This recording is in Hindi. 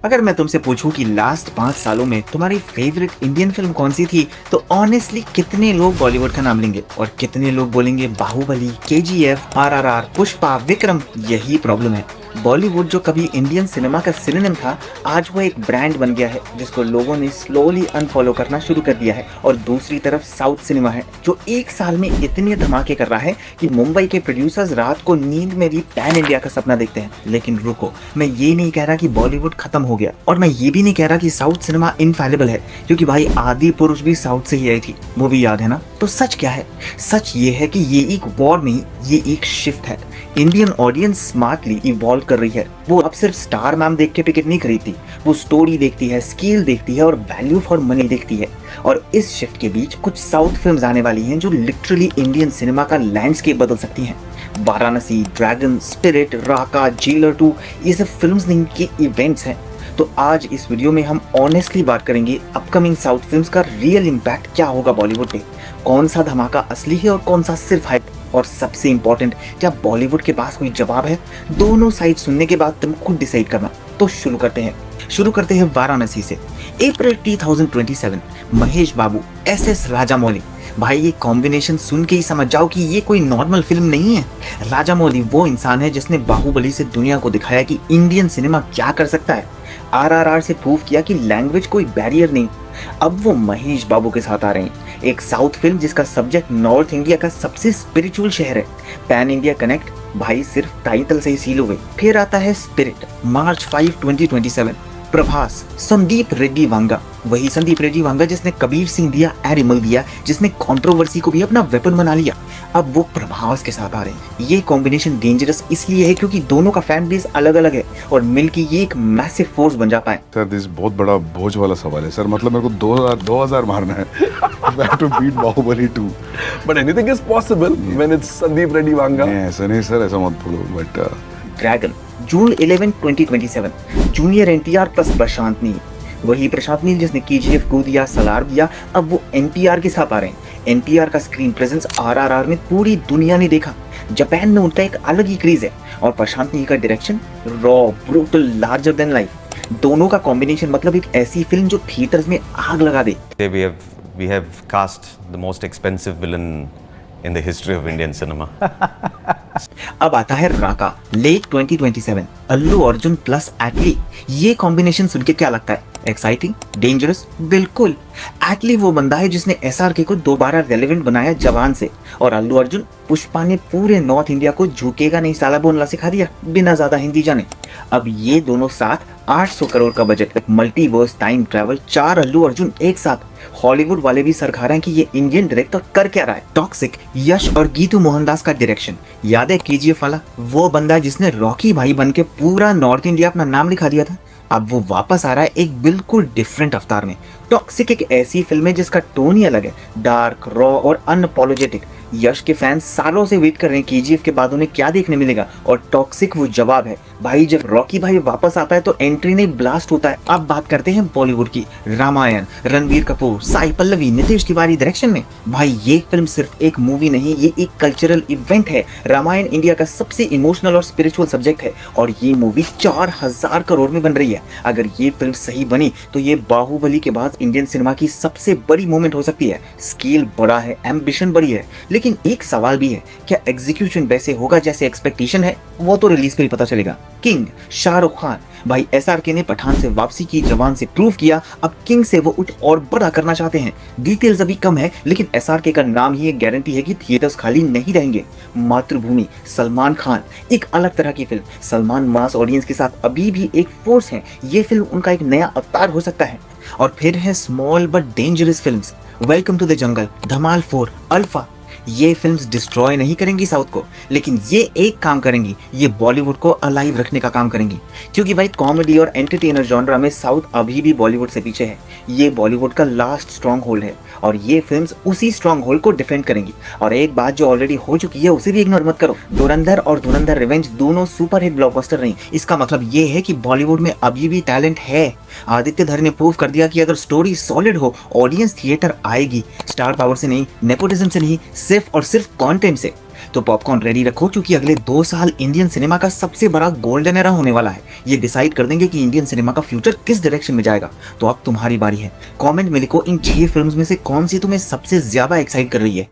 अगर मैं तुमसे पूछूं कि लास्ट 5 सालों में तुम्हारी फेवरेट इंडियन फिल्म कौन सी थी, तो ऑनेस्टली कितने लोग बॉलीवुड का नाम लेंगे और कितने लोग बोलेंगे बाहुबली, केजीएफ, आरआरआर, पुष्पा, विक्रम। यही प्रॉब्लम है। बॉलीवुड जो कभी इंडियन सिनेमा का सिनोनिम था, आज वो एक ब्रांड बन गया है जिसको लोगों ने स्लोली अनफॉलो करना शुरू कर दिया है। और दूसरी तरफ साउथ सिनेमा है जो एक साल में इतने धमाके कर रहा है कि मुंबई के प्रोड्यूसर्स रात को नींद में भी पैन इंडिया का सपना देखते हैं। लेकिन रुको, मैं ये नहीं कह रहा कि बॉलीवुड खत्म हो गया, और मैं ये भी नहीं कह रहा कि साउथ सिनेमा इनफैलिबल है, क्योंकि भाई आदि पुरुष भी साउथ से ही आई थी, वो भी याद है ना। तो सच क्या है? सच ये है कि ये एक वॉर नहीं, ये एक शिफ्ट है। इंडियन ऑडियंस स्मार्टली इवॉल्व कर रही है। वो अब सिर्फ स्टार मैम देख के टिकट नहीं खरीदती, वो स्टोरी देखती है, स्किल देखती है और वैल्यू फॉर मनी देखती है। और इस शिफ्ट के बीच कुछ साउथ फिल्म्स आने वाली हैं जो लिटरली इंडियन सिनेमा का लैंडस्केप बदल सकती हैं। वाराणसी, ड्रैगन, स्पिरिट, राका, जेलर 2, ये सब फिल्म्स नहीं के इवेंट्स हैं। तो आज इस वीडियो में हम ऑनेस्टली बात करेंगे अपकमिंग साउथ फिल्म्स का रियल इम्पैक्ट क्या होगा बॉलीवुड पे, कौन सा धमाका असली है और कौन सा सिर्फ हाइप, और सबसे इंपॉर्टेंट, क्या बॉलीवुड के पास कोई जवाब है? दोनों साइड सुनने के बाद तुम खुद डिसाइड करना। तो शुरू करते हैं वाराणसी से। अप्रैल 2027, महेश बाबू, एसएस राजामौली। भाई ये कॉम्बिनेशन सुन के ही समझ जाओ कि ये कोई नॉर्मल फिल्म नहीं है। राजामौली वो इंसान है जिसने बाहुबली से दुनिया को दिखाया कि इंडियन सिनेमा क्या कर सकता है। आरआरआर से प्रूव किया कि लैंग्वेज कोई बैरियर नहीं। अब वो महेश बाबू के साथ आ रहे हैं, एक साउथ फिल्म जिसका सब्जेक्ट नॉर्थ इंडिया का सबसे स्पिरिचुअल शहर है। पैन इंडिया कनेक्ट भाई सिर्फ टाइटल से ही सील हो गई। फिर आता है स्पिरिट, मार्च 5, 2027। प्रभास, संदीप रेड्डी वांगा, वही संदीप रेड्डी वांगा जिसने कबीर सिंह दिया, एनिमल दिया, जिसने कंट्रोवर्सी को भी अपना वेपन बना लिया। अब वो प्रभास के साथ आ रहे हैं। ये कॉम्बिनेशन डेंजरस इसलिए है क्योंकि दोनों का फैन बेस अलग अलग है और मिलके ये एक मैसिव फोर्स बन जाता है। सर दिस बहुत बड़ा बोझ वाला सवाल है सर, मतलब मेरे को 2000 मारना है। I have to beat Baahubali 2. But anything is possible when it's Sandeep Reddy Vanga. ऐसा नहीं सर, ऐसा मत बोलो। But dragon, June 11, 2027। Junior NTR plus Prashanth Neel, वही प्रशांत नील जिसने केजीएफ को दिया, सलार दिया। अब वो एनटीआर के साथ आ रहे हैं। एनटीआर का स्क्रीन प्रेजेंस आरआरआर में पूरी दुनिया ने देखा। जापान में उनका एक अलग ही क्रेज है। और प्रशांत नील का direction raw, brutal, larger than life. दोनों का कॉम्बिनेशन मतलब एक ऐसी फिल्म जो थिएटर्स में आग लगा दे। We have cast the most expensive villain in the history of Indian cinema. अब आता है राका, लेट 2027। अल्लू अर्जुन प्लस एटली। ये कॉम्बिनेशन सुन के क्या लगता है? Exciting, dangerous? बिल्कुल। एटली वो बंदा है जिसने एसआरके को दोबारा रेलेवेंट बनाया जवान से, और अल्लू अर्जुन पुष्पा ने पूरे नॉर्थ इंडिया को झुकेगा नहीं साला बोलना सिखा दिया बिना ज्यादा हिंदी जाने। अब ये दोनों साथ 800 करोड़ का budget, multiverse, time travel, 4 Allu Arjun एक साथ। हॉलीवुड वाले भी सर खा रहे हैं कि ये इंडियन डायरेक्टर कर क्या रहा है। टॉक्सिक, यश और गीतू मोहनदास का डायरेक्शन। याद है केजीएफ वाला? वो बंदा जिसने रॉकी भाई बन के पूरा नॉर्थ इंडिया अपना नाम लिखा दिया था, अब वो वापस आ रहा है एक बिल्कुल डिफरेंट अवतार में। टॉक्सिक एक ऐसी फिल्म है जिसका टोन ही अलग है, डार्क, रॉ और अनअपोलोजेटिक। यश के फैंस सालों से वेट कर रहे हैं केजीएफ के बाद उन्हें क्या देखने मिलेगा, और टॉक्सिक वो जवाब है। भाई जब रॉकी भाई वापस आता है तो एंट्री नहीं ब्लास्ट होता है। अब बात करते हैं बॉलीवुड की। रामायण, रणबीर कपूर, साई पल्लवी, नितेश तिवारी डायरेक्शन में। भाई ये फिल्म सिर्फ एक मूवी नहीं, ये एक कल्चरल इवेंट है। रामायण इंडिया का सबसे इमोशनल और स्पिरिचुअल सब्जेक्ट है, और ये मूवी 4000 करोड़ में बन रही है। अगर ये फिल्म सही बनी तो ये बाहुबली के बाद इंडियन सिनेमा की सबसे बड़ी मूवमेंट हो सकती है। स्केल बड़ा है, एम्बिशन बड़ी है, लेकिन एक सवाल भी है, क्या एग्जीक्यूशन वैसे होगा जैसे एक्सपेक्टेशन है? वो तो रिलीज पे ही पता चलेगा। किंग, शाहरुख खान। भाई एसआरके ने पठान से वापसी की, जवान से प्रूव किया, अब किंग से वो कुछ और बड़ा करना चाहते हैं। डिटेल्स अभी कम है, लेकिन एसआरके का नाम ही एक गारंटी है कि थिएटर्स खाली नहीं रहेंगे। मातृभूमि, सलमान खान, एक अलग तरह की फिल्म। सलमान मास ऑडियंस के साथ अभी भी एक फोर्स है। ये फिल्म उनका एक नया अवतार हो सकता है। और फिर है small but dangerous films. Welcome to the jungle, Dhamaal 4, Alpha. ये फिल्म्स डिस्ट्रॉय नहीं करेंगी साउथ को, लेकिन ये एक काम करेंगी, ये बॉलीवुड को अलाइव रखने का काम करेंगी। क्योंकि भाई कॉमेडी और एंटरटेनर जॉनरा में साउथ अभी भी बॉलीवुड से पीछे है। ये बॉलीवुड का लास्ट स्ट्रॉन्ग होल्ड है, और ये फिल्म्स उसी स्ट्रॉन्ग होल्ड को डिफेंड करेंगी। और एक बात जो ऑलरेडी हो चुकी है उसे भी इग्नोर मत करो। धुरंधर और धुरंधर रिवेंज दोनों सुपर हिट ब्लॉकबस्टर रही। इसका मतलब ये है कि बॉलीवुड में अभी भी टैलेंट है। आदित्य धर ने प्रूव कर दिया कि अगर स्टोरी सॉलिड हो, ऑडियंस थिएटर आएगी। स्टार पावर से नहीं, नेपोटिज्म से नहीं, सिर्फ और सिर्फ कंटेंट से। तो पॉपकॉर्न रेडी रखो, क्योंकि अगले 2 साल इंडियन सिनेमा का सबसे बड़ा गोल्डन एरा होने वाला है। ये डिसाइड कर देंगे कि इंडियन सिनेमा का फ्यूचर किस डायरेक्शन में जाएगा। तो अब तुम्हारी बारी है, कमेंट में लिखो इन 6 फिल्म्स में से कौन सी तुम्हें सबसे ज्यादा एक्साइट कर रही है।